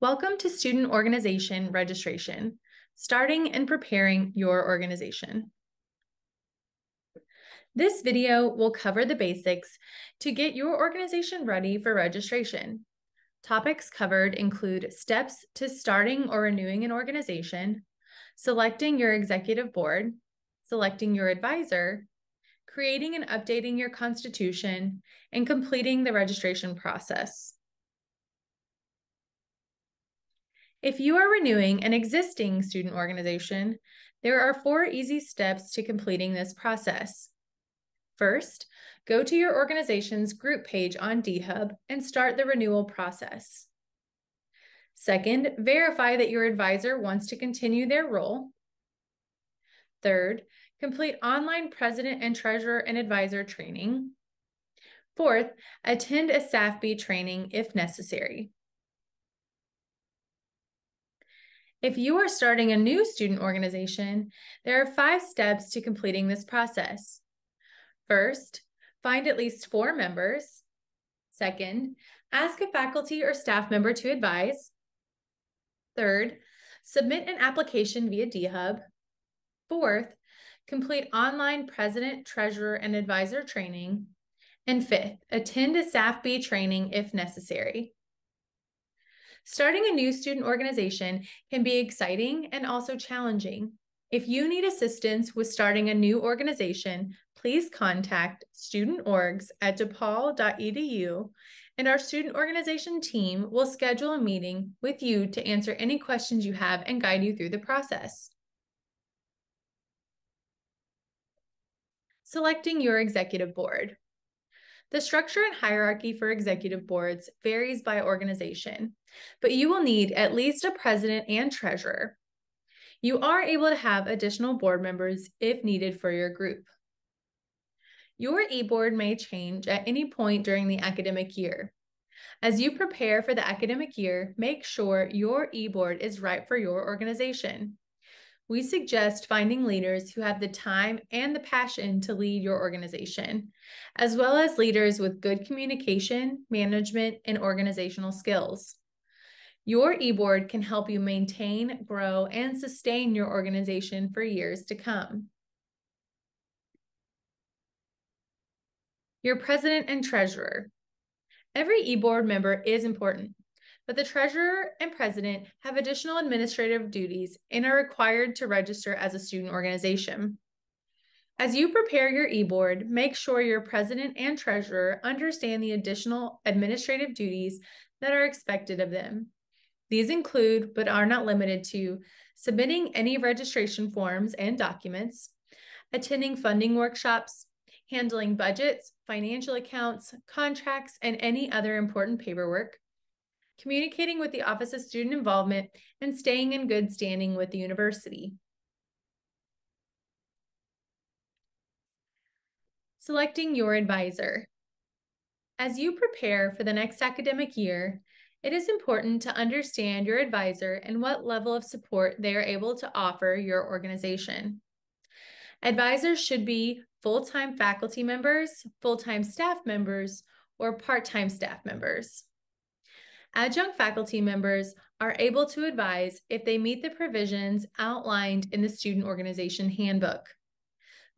Welcome to Student Organization Registration, starting and preparing your organization. This video will cover the basics to get your organization ready for registration. Topics covered include steps to starting or renewing an organization, selecting your executive board, selecting your advisor, creating and updating your constitution, and completing the registration process. If you are renewing an existing student organization, there are 4 easy steps to completing this process. First, go to your organization's group page on DHub and start the renewal process. Second, verify that your advisor wants to continue their role. Third, complete online president and treasurer and advisor training. Fourth, attend a SAFB training if necessary. If you are starting a new student organization, there are 5 steps to completing this process. First, find at least 4 members. Second, ask a faculty or staff member to advise. Third, submit an application via DHub. Fourth, complete online president, treasurer, and advisor training. And fifth, attend a SAFB training if necessary. Starting a new student organization can be exciting and also challenging. If you need assistance with starting a new organization, please contact studentorgs at DePaul.edu, and our student organization team will schedule a meeting with you to answer any questions you have and guide you through the process. Selecting your executive board. The structure and hierarchy for executive boards varies by organization, but you will need at least a president and treasurer. You are able to have additional board members if needed for your group. Your e-board may change at any point during the academic year. As you prepare for the academic year, make sure your e-board is right for your organization. We suggest finding leaders who have the time and the passion to lead your organization, as well as leaders with good communication, management, and organizational skills. Your e-board can help you maintain, grow, and sustain your organization for years to come. Your president and treasurer. Every e-board member is important, but the treasurer and president have additional administrative duties and are required to register as a student organization. As you prepare your e-board, make sure your president and treasurer understand the additional administrative duties that are expected of them. These include, but are not limited to, submitting any registration forms and documents, attending funding workshops, handling budgets, financial accounts, contracts, and any other important paperwork, communicating with the Office of Student Involvement, and staying in good standing with the university. Selecting your advisor. As you prepare for the next academic year, it is important to understand your advisor and what level of support they are able to offer your organization. Advisors should be full-time faculty members, full-time staff members, or part-time staff members. Adjunct faculty members are able to advise if they meet the provisions outlined in the Student Organization Handbook.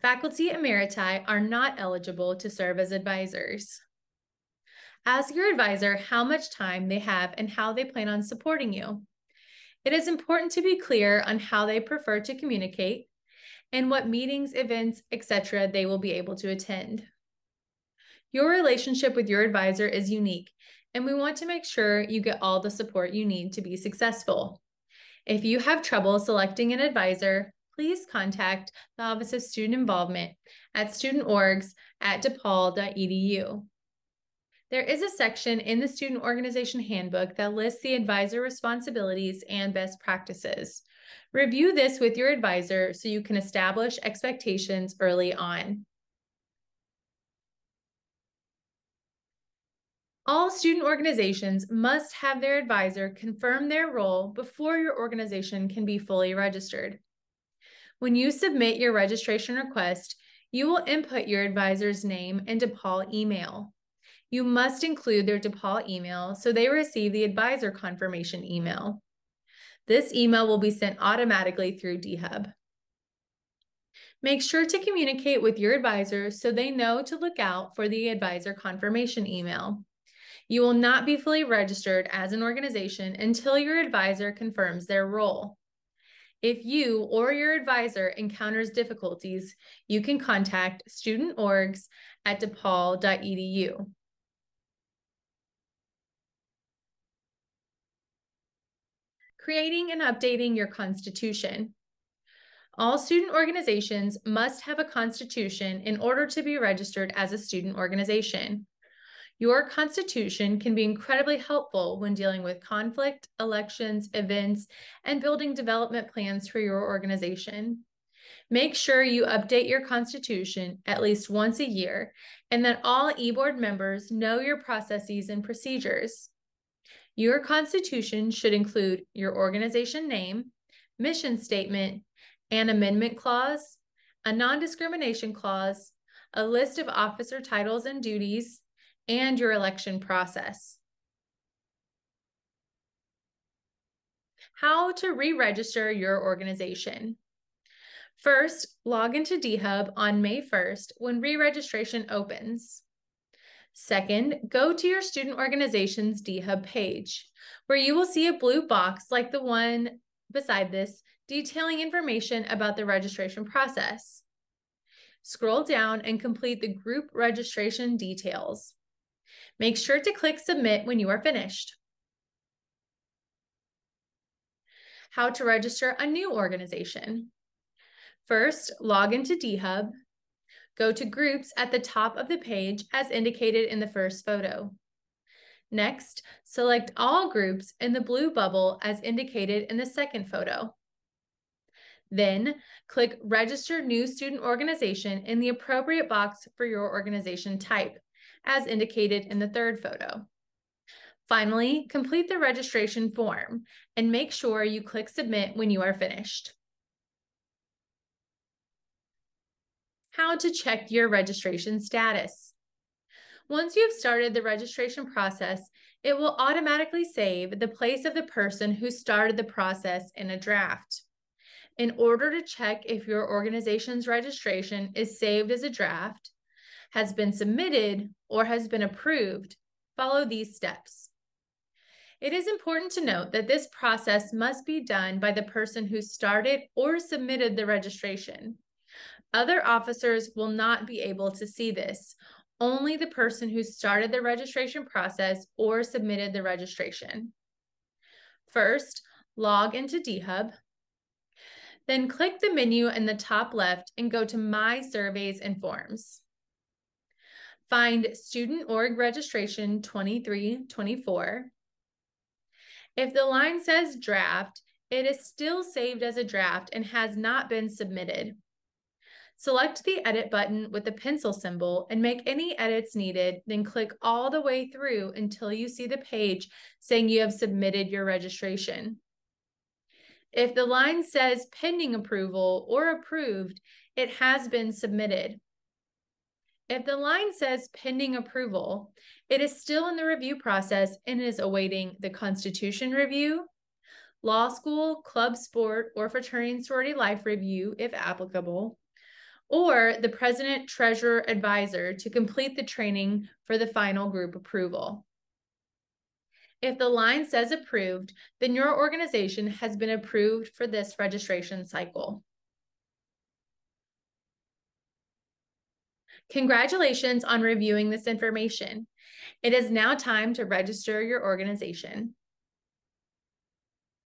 Faculty emeriti are not eligible to serve as advisors. Ask your advisor how much time they have and how they plan on supporting you. It is important to be clear on how they prefer to communicate and what meetings, events, etc. they will be able to attend. Your relationship with your advisor is unique, and we want to make sure you get all the support you need to be successful. If you have trouble selecting an advisor, please contact the Office of Student Involvement at studentorgs at DePaul.edu. There is a section in the Student Organization Handbook that lists the advisor responsibilities and best practices. Review this with your advisor so you can establish expectations early on. All student organizations must have their advisor confirm their role before your organization can be fully registered. When you submit your registration request, you will input your advisor's name and DePaul email. You must include their DePaul email so they receive the advisor confirmation email. This email will be sent automatically through DHub. Make sure to communicate with your advisor so they know to look out for the advisor confirmation email. You will not be fully registered as an organization until your advisor confirms their role. If you or your advisor encounters difficulties, you can contact studentorgs at depaul.edu. Creating and updating your constitution. All student organizations must have a constitution in order to be registered as a student organization. Your constitution can be incredibly helpful when dealing with conflict, elections, events, and building development plans for your organization. Make sure you update your constitution at least once a year and that all e-board members know your processes and procedures. Your constitution should include your organization name, mission statement, an amendment clause, a non-discrimination clause, a list of officer titles and duties, and your election process. How to re-register your organization. First, log into DHub on May 1st when re-registration opens. Second, go to your student organization's DHub page, where you will see a blue box like the one beside this, detailing information about the registration process. Scroll down and complete the group registration details. Make sure to click Submit when you are finished. How to register a new organization. First, log into DHub. Go to Groups at the top of the page as indicated in the first photo. Next, select all groups in the blue bubble as indicated in the second photo. Then, click Register New Student Organization in the appropriate box for your organization type, as indicated in the third photo. Finally, complete the registration form and make sure you click Submit when you are finished. How to check your registration status. Once you have started the registration process, it will automatically save the place of the person who started the process in a draft. In order to check if your organization's registration is saved as a draft, has been submitted, or has been approved, follow these steps. It is important to note that this process must be done by the person who started or submitted the registration. Other officers will not be able to see this. Only the person who started the registration process or submitted the registration. First, log into DHub. Then click the menu in the top left and go to My Surveys and Forms. Find Student Org Registration 2324. If the line says draft, it is still saved as a draft and has not been submitted. Select the Edit button with the pencil symbol and make any edits needed, then click all the way through until you see the page saying you have submitted your registration. If the line says pending approval or approved, it has been submitted. If the line says pending approval, it is still in the review process and is awaiting the Constitution review, law school, club sport, or fraternity and sorority life review, if applicable, or the president, treasurer, advisor to complete the training for the final group approval. If the line says approved, then your organization has been approved for this registration cycle. Congratulations on reviewing this information. It is now time to register your organization.